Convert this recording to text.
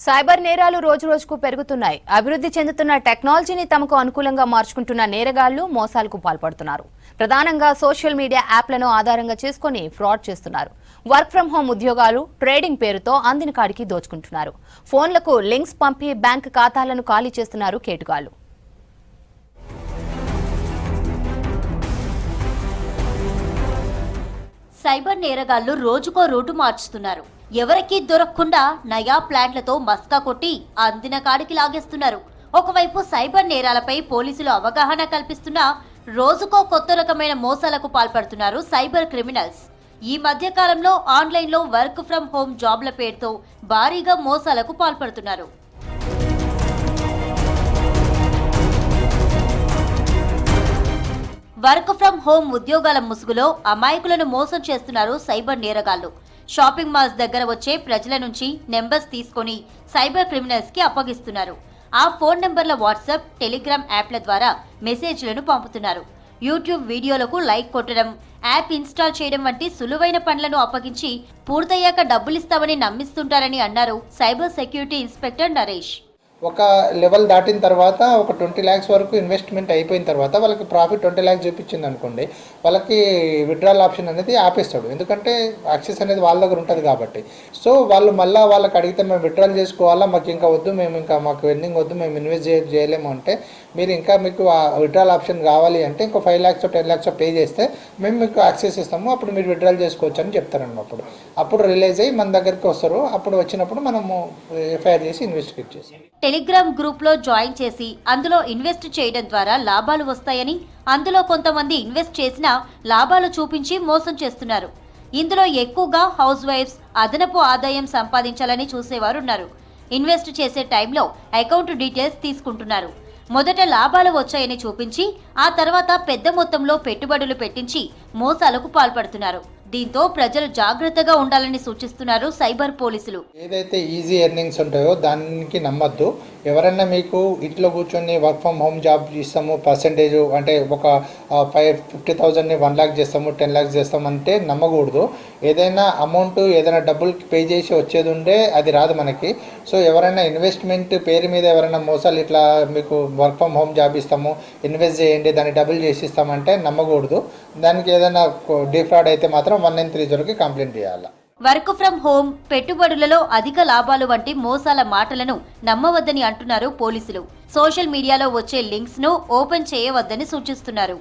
Cyber నేరాలు రోజురోజుకు పెరుగుతున్నాయి. అభివృద్ధి చెందుతున్న టెక్నాలజీని తమకు అనుకూలంగా మార్చుకుంటున్న నేరగాళ్లు మోసాలకు పాల్పడుతున్నారు. ప్రధానంగా సోషల్ మీడియా యాప్లను ఆధారంగా చేసుకుని ఫ్రాడ్ చేస్తున్నారు. వర్క్ ఫ్రం హోం ఉద్యోగాలు, ట్రేడింగ్ పేరుతో అందిన కాడికి దోచుకుంటున్నారు. ఫోన్లకు లింక్స్ పంపి బ్యాంక్ ఖాతాలను ఖాళీ చేస్తున్నారు కేటుగాళ్లు. సైబర్ నేరగాళ్లు రోజుకో రూటు మార్చుతున్నారు. ఎవరికీ దొరకకుండా నయా ప్లాన్లతో మస్కా కొట్టి అందిన కాడికి లాగేస్తున్నారు. ఒకవైపు సైబర్ నేరాలపై పోలీసులు అవగాహన కల్పిస్తున్నా రోజుకో కొత్త రకమైన మోసాలకు పాల్పడుతున్నారు సైబర్ క్రిమినల్స్. ఈ మధ్య కాలంలో ఆన్లైన్లో వర్క్ ఫ్రం హోం జాబ్ల పేరుతో భారీగా మోసాలకు పాల్పడుతున్నారు. వర్క్ ఫ్రం హోం ఉద్యోగాల ముసుగులో అమాయకులను మోసం చేస్తున్నారు సైబర్ నేరగాళ్లు. షాపింగ్ మాల్స్ దగ్గర వచ్చే ప్రజల నుంచి నెంబర్స్ తీసుకొని సైబర్ క్రిమినల్స్ కి అప్పగిస్తున్నారు. ఆ ఫోన్ నెంబర్ల వాట్సాప్, టెలిగ్రామ్ యాప్ల ద్వారా మెసేజ్లను పంపుతున్నారు. యూట్యూబ్ వీడియోలకు లైక్ కొట్టడం, యాప్ ఇన్స్టాల్ చేయడం వంటి సులువైన పనులను అప్పగించి పూర్తయ్యాక డబ్బులిస్తామని నమ్మిస్తుంటారని అన్నారు సైబర్ సెక్యూరిటీ ఇన్స్పెక్టర్ నరేష్. ఒక లెవెల్ దాటిన తర్వాత ఒక 20 lakhs వరకు ఇన్వెస్ట్మెంట్ అయిపోయిన తర్వాత వాళ్ళకి ప్రాఫిట్ 20 lakhs చూపించింది అనుకోండి, వాళ్ళకి విత్డ్రాల్ ఆప్షన్ అనేది ఆపేస్తాడు. ఎందుకంటే యాక్సెస్ అనేది వాళ్ళ దగ్గర ఉంటుంది కాబట్టి. సో వాళ్ళు మళ్ళీ వాళ్ళకి అడిగితే మేము విత్డ్రాల్ చేసుకోవాలా, మాకు ఇంకా వద్దు, మాకు ఎర్నింగ్ వద్దు, మేము ఇన్వెస్ట్ చేయలేము అంటే, మీరు ఇంకా మీకు విత్డ్రాల్ ఆప్షన్ కావాలి అంటే ఇంకో 5 lakhs 10 lakhs పే చేస్తే మేము మీకు యాక్సెస్ ఇస్తాము, అప్పుడు మీరు విత్డ్రాల్ చేసుకోవచ్చు అని చెప్తారన్నప్పుడు. అప్పుడు రిలీజ్ అయ్యి మన దగ్గరికి వస్తారు. అప్పుడు వచ్చినప్పుడు మనము ఎఫ్ఐఆర్ చేసి ఇన్వెస్టిగేట్ చేస్తాం. టెలిగ్రామ్ గ్రూప్ లో జాయిన్ చేసి అందులో ఇన్వెస్ట్ చేయడం ద్వారా లాభాలు వస్తాయని, అందులో కొంతమంది ఇన్వెస్ట్ చేసినా లాభాలు చూపించి మోసం చేస్తున్నారు. ఇందులో ఎక్కువగా హౌస్ వైఫ్స్ అదనపు ఆదాయం సంపాదించాలని చూసేవారున్నారు. ఇన్వెస్ట్ చేసే టైంలో అకౌంట్ డీటెయిల్స్ తీసుకుంటున్నారు. మొదట లాభాలు వచ్చాయని చూపించి ఆ తర్వాత పెద్ద మొత్తంలో పెట్టుబడులు పెట్టించి మోసాలకు పాల్పడుతున్నారు. దీంతో ప్రజలు జాగ్రత్తగా ఉండాలని సూచిస్తున్నారు సైబర్ పోలీసులు. ఏదైతే ఈజీ ఎర్నింగ్స్ ఉంటాయో దానికి నమ్మద్దు. ఎవరైనా మీకు ఇంట్లో కూర్చొని వర్క్ ఫ్రమ్ హోమ్ జాబ్ ఇస్తాము, పర్సెంటేజ్ అంటే ఒక 50,000ని 1 lakh చేస్తాము, 10 lakhs చేస్తాము అంటే నమ్మకూడదు. ఏదైనా అమౌంట్ ఏదైనా డబ్బులు పే చేసి వచ్చేది ఉండే అది రాదు మనకి. సో ఎవరైనా ఇన్వెస్ట్మెంట్ పేరు మీద ఎవరైనా మోసాలు ఇట్లా మీకు వర్క్ ఫ్రమ్ హోమ్ జాబ్ ఇస్తాము, ఇన్వెస్ట్ చేయండి, దాన్ని డబుల్ చేసి ఇస్తామంటే నమ్మకూడదు. దానికి ఏదైనా డిఫ్రాడ్ అయితే మాత్రం 193 కంప్లైంట్ చేయాలి. వర్క్ ఫ్రం హోం, పెట్టుబడులలో అధిక లాభాలు వంటి మోసాల మాటలను నమ్మవద్దని అంటున్నారు పోలీసులు. సోషల్ మీడియాలో వచ్చే లింక్స్ ను ఓపెన్ చేయవద్దని సూచిస్తున్నారు.